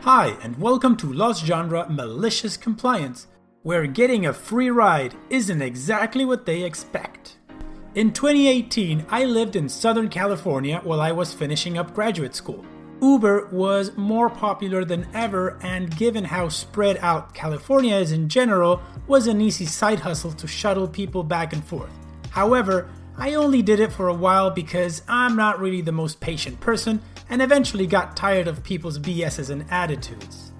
Hi, and welcome to Lost Genre Malicious Compliance, where getting a free ride isn't exactly what they expect. In 2018, I lived in Southern California while I was finishing up graduate school. Uber was more popular than ever, and given how spread out California is in general, was an easy side hustle to shuttle people back and forth. However, I only did it for a while because I'm not really the most patient person and eventually got tired of people's BS's and attitudes.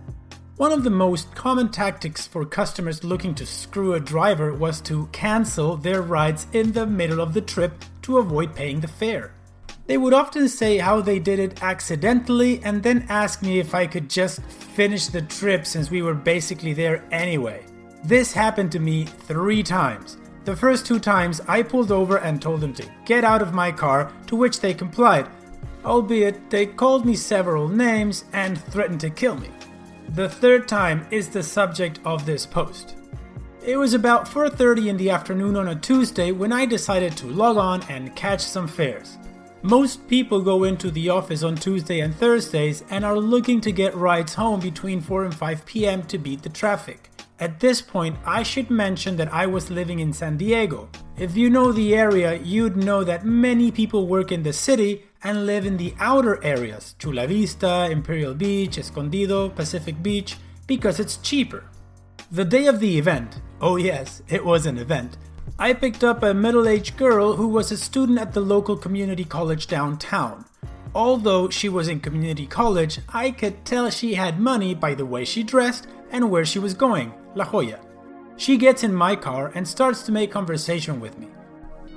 One of the most common tactics for customers looking to screw a driver was to cancel their rides in the middle of the trip to avoid paying the fare. They would often say how they did it accidentally and then ask me if I could just finish the trip since we were basically there anyway. This happened to me 3 times. The first 2 times I pulled over and told them to get out of my car, to which they complied, albeit they called me several names and threatened to kill me. The 3rd time is the subject of this post. It was about 4:30 in the afternoon on a Tuesday when I decided to log on and catch some fares. Most people go into the office on Tuesday and Thursdays and are looking to get rides home between 4 and 5 p.m. to beat the traffic. At this point, I should mention that I was living in San Diego. If you know the area, you'd know that many people work in the city and live in the outer areas, Chula Vista, Imperial Beach, Escondido, Pacific Beach, because it's cheaper. The day of the event, oh yes, it was an event, I picked up a middle-aged girl who was a student at the local community college downtown. Although she was in community college, I could tell she had money by the way she dressed and where she was going, La Jolla. She gets in my car and starts to make conversation with me.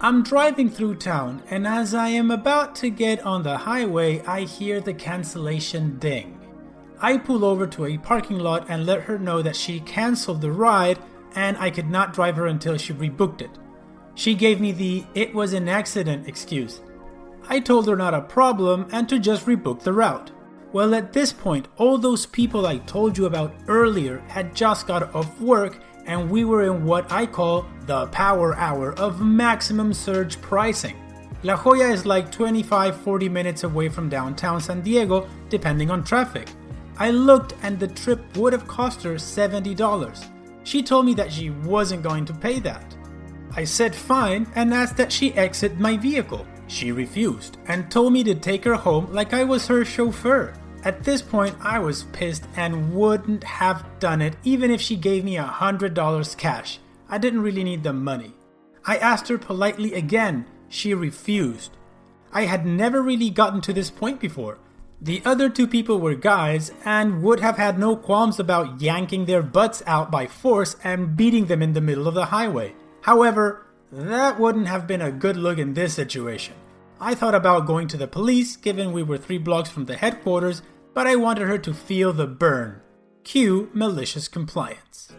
I'm driving through town, and as I am about to get on the highway, I hear the cancellation ding. I pull over to a parking lot and let her know that she canceled the ride and I could not drive her until she rebooked it. She gave me the "it was an accident" excuse. I told her not a problem and to just rebook the route. Well, at this point, all those people I told you about earlier had just got off work and we were in what I call the power hour of maximum surge pricing. La Jolla is like 25-40 minutes away from downtown San Diego, depending on traffic. I looked and the trip would have cost her $70. She told me that she wasn't going to pay that. I said fine and asked that she exit my vehicle. She refused and told me to take her home like I was her chauffeur. At this point, I was pissed and wouldn't have done it even if she gave me $100 cash. I didn't really need the money. I asked her politely again. She refused. I had never really gotten to this point before. The other 2 people were guys and would have had no qualms about yanking their butts out by force and beating them in the middle of the highway. However, that wouldn't have been a good look in this situation. I thought about going to the police given we were 3 blocks from the headquarters, but I wanted her to feel the burn. Cue malicious compliance.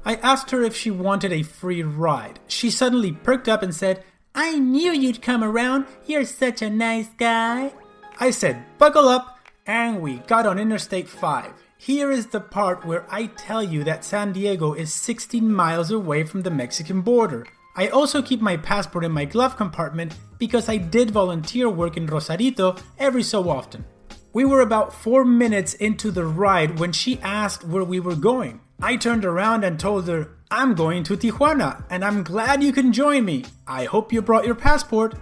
I asked her if she wanted a free ride. She suddenly perked up and said, "I knew you'd come around, you're such a nice guy." I said, "Buckle up," and we got on Interstate 5. Here is the part where I tell you that San Diego is 16 miles away from the Mexican border. I also keep my passport in my glove compartment because I did volunteer work in Rosarito every so often. We were about 4 minutes into the ride when she asked where we were going. I turned around and told her, "I'm going to Tijuana and I'm glad you can join me. I hope you brought your passport."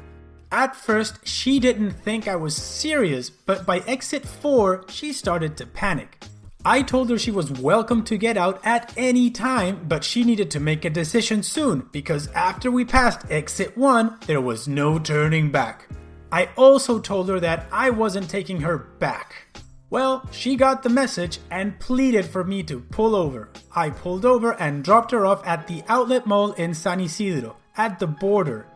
At first, she didn't think I was serious, but by exit 4, she started to panic. I told her she was welcome to get out at any time, but she needed to make a decision soon because after we passed exit 1, there was no turning back. I also told her that I wasn't taking her back. Well, she got the message and pleaded for me to pull over. I pulled over and dropped her off at the outlet mall in San Isidro, at the border.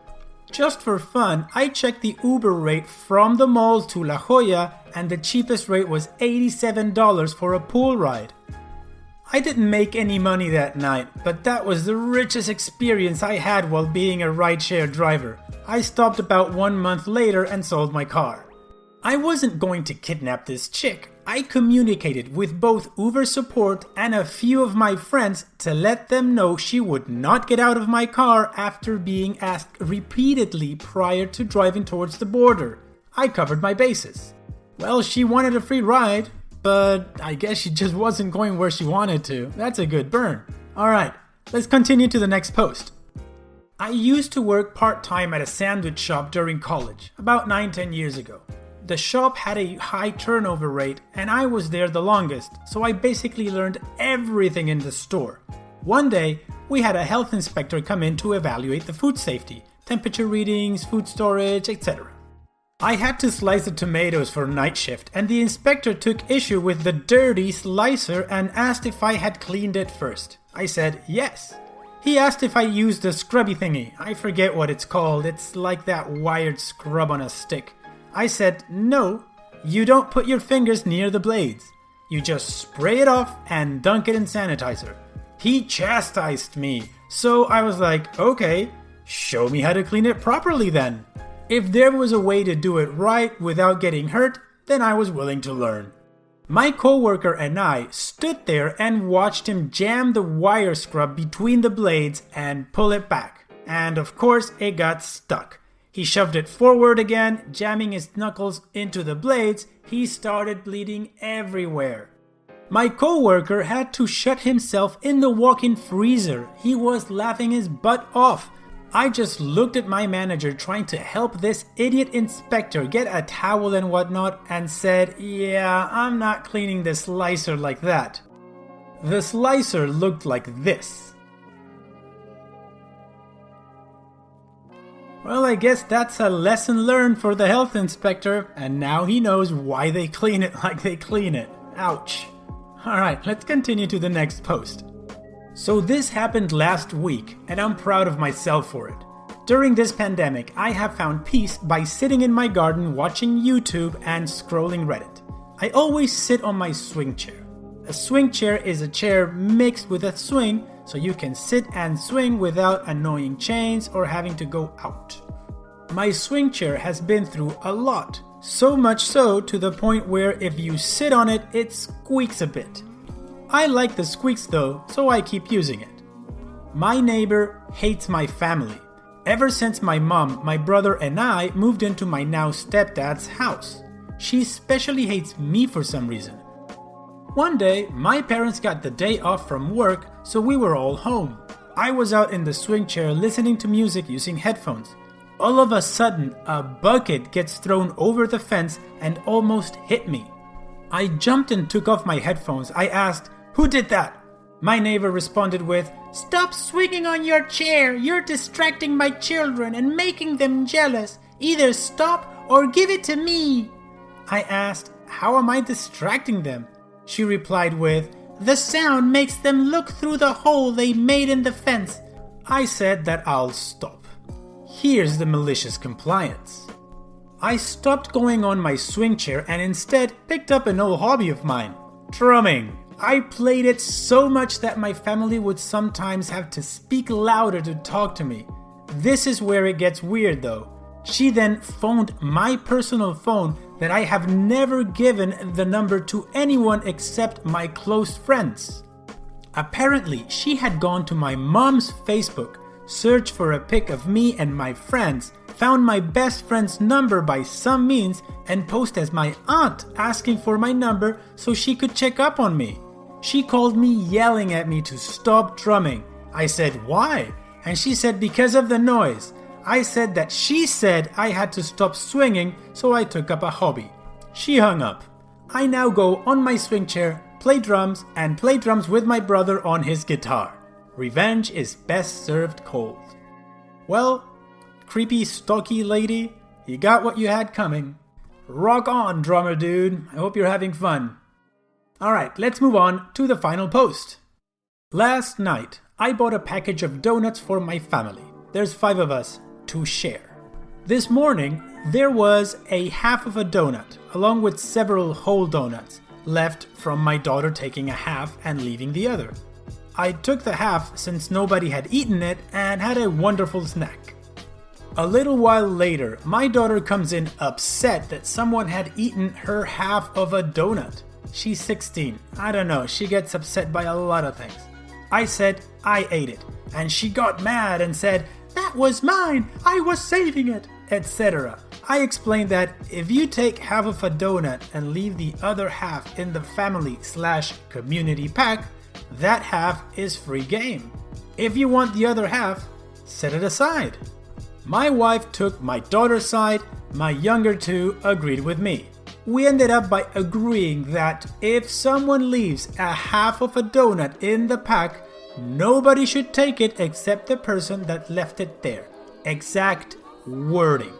Just for fun, I checked the Uber rate from the mall to La Jolla and the cheapest rate was $87 for a pool ride. I didn't make any money that night, but that was the richest experience I had while being a rideshare driver. I stopped about 1 month later and sold my car. I wasn't going to kidnap this chick. I communicated with both Uber support and a few of my friends to let them know she would not get out of my car after being asked repeatedly prior to driving towards the border. I covered my bases. Well, she wanted a free ride, but I guess she just wasn't going where she wanted to. That's a good burn. Alright, let's continue to the next post. I used to work part-time at a sandwich shop during college, about 9-10 years ago. The shop had a high turnover rate and I was there the longest, so I basically learned everything in the store. One day, we had a health inspector come in to evaluate the food safety, temperature readings, food storage, etc. I had to slice the tomatoes for night shift and the inspector took issue with the dirty slicer and asked if I had cleaned it first. I said yes. He asked if I used the scrubby thingy. I forget what it's called. It's like that wired scrub on a stick. I said, no, you don't put your fingers near the blades. You just spray it off and dunk it in sanitizer. He chastised me. So I was like, okay, show me how to clean it properly then. If there was a way to do it right without getting hurt, then I was willing to learn. My coworker and I stood there and watched him jam the wire scrub between the blades and pull it back. And of course, it got stuck. He shoved it forward again, jamming his knuckles into the blades. He started bleeding everywhere. My coworker had to shut himself in the walk-in freezer. He was laughing his butt off. I just looked at my manager trying to help this idiot inspector get a towel and whatnot and said, yeah, I'm not cleaning the slicer like that. The slicer looked like this. Well, I guess that's a lesson learned for the health inspector, and now he knows why they clean it like they clean it. Ouch. Alright, let's continue to the next post. So this happened last week, and I'm proud of myself for it. During this pandemic, I have found peace by sitting in my garden watching YouTube and scrolling Reddit. I always sit on my swing chair. A swing chair is a chair mixed with a swing, so you can sit and swing without annoying chains or having to go out. My swing chair has been through a lot, so much so to the point where if you sit on it, it squeaks a bit. I like the squeaks though, so I keep using it. My neighbor hates my family. Ever since my mom, my brother and I moved into my now stepdad's house. She especially hates me for some reason. One day, my parents got the day off from work, so we were all home. I was out in the swing chair listening to music using headphones. All of a sudden, a bucket gets thrown over the fence and almost hit me. I jumped and took off my headphones. I asked, "Who did that?" My neighbor responded with, "Stop swinging on your chair. You're distracting my children and making them jealous. Either stop or give it to me." I asked, "How am I distracting them?" She replied with, "The sound makes them look through the hole they made in the fence." I said that I'll stop. Here's the malicious compliance. I stopped going on my swing chair and instead picked up an old hobby of mine, drumming. I played it so much that my family would sometimes have to speak louder to talk to me. This is where it gets weird though. She then phoned my personal phone that I have never given the number to anyone except my close friends. Apparently, she had gone to my mom's Facebook, searched for a pic of me and my friends, found my best friend's number by some means, and posed as my aunt asking for my number so she could check up on me. She called me yelling at me to stop drumming. I said, "Why?" And she said, "Because of the noise." I said that she said I had to stop swinging, so I took up a hobby. She hung up. I now go on my swing chair, play drums, and play drums with my brother on his guitar. Revenge is best served cold. Well, creepy, stocky lady, you got what you had coming. Rock on, drummer dude. I hope you're having fun. Alright, let's move on to the final post. Last night, I bought a package of donuts for my family. There's 5 of us to share. This morning, there was a half of a donut, along with several whole donuts, left from my daughter taking a half and leaving the other. I took the half since nobody had eaten it and had a wonderful snack. A little while later, my daughter comes in upset that someone had eaten her half of a donut. She's 16. I don't know, she gets upset by a lot of things. I said I ate it, and she got mad and said, "That was mine, I was saving it," etc. I explained that if you take half of a donut and leave the other half in the family/community pack, that half is free game. If you want the other half, set it aside. My wife took my daughter's side, my younger two agreed with me. We ended up by agreeing that if someone leaves a half of a donut in the pack, nobody should take it except the person that left it there. Exact wording.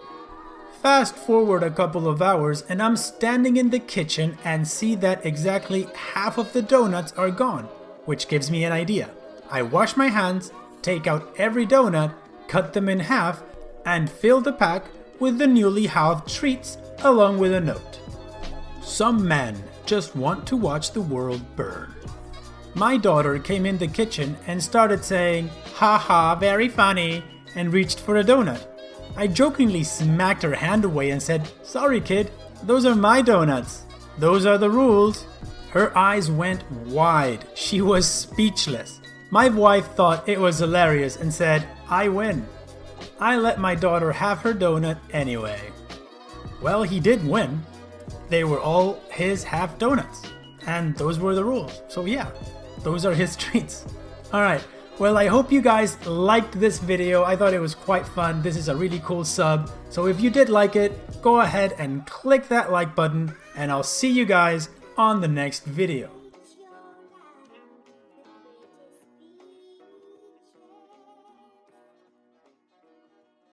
Fast forward a couple of hours and I'm standing in the kitchen and see that exactly half of the donuts are gone, which gives me an idea. I wash my hands, take out every donut, cut them in half, and fill the pack with the newly halved treats along with a note. Some men just want to watch the world burn. My daughter came in the kitchen and started saying, "Ha ha, very funny," and reached for a donut. I jokingly smacked her hand away and said, "Sorry kid, those are my donuts. Those are the rules." Her eyes went wide. She was speechless. My wife thought it was hilarious and said, "I win." I let my daughter have her donut anyway. Well, he did win. They were all his half donuts. And those were the rules. So yeah, those are his treats. Alright, well I hope you guys liked this video. I thought it was quite fun. This is a really cool sub. So if you did like it, go ahead and click that like button and I'll see you guys on the next video.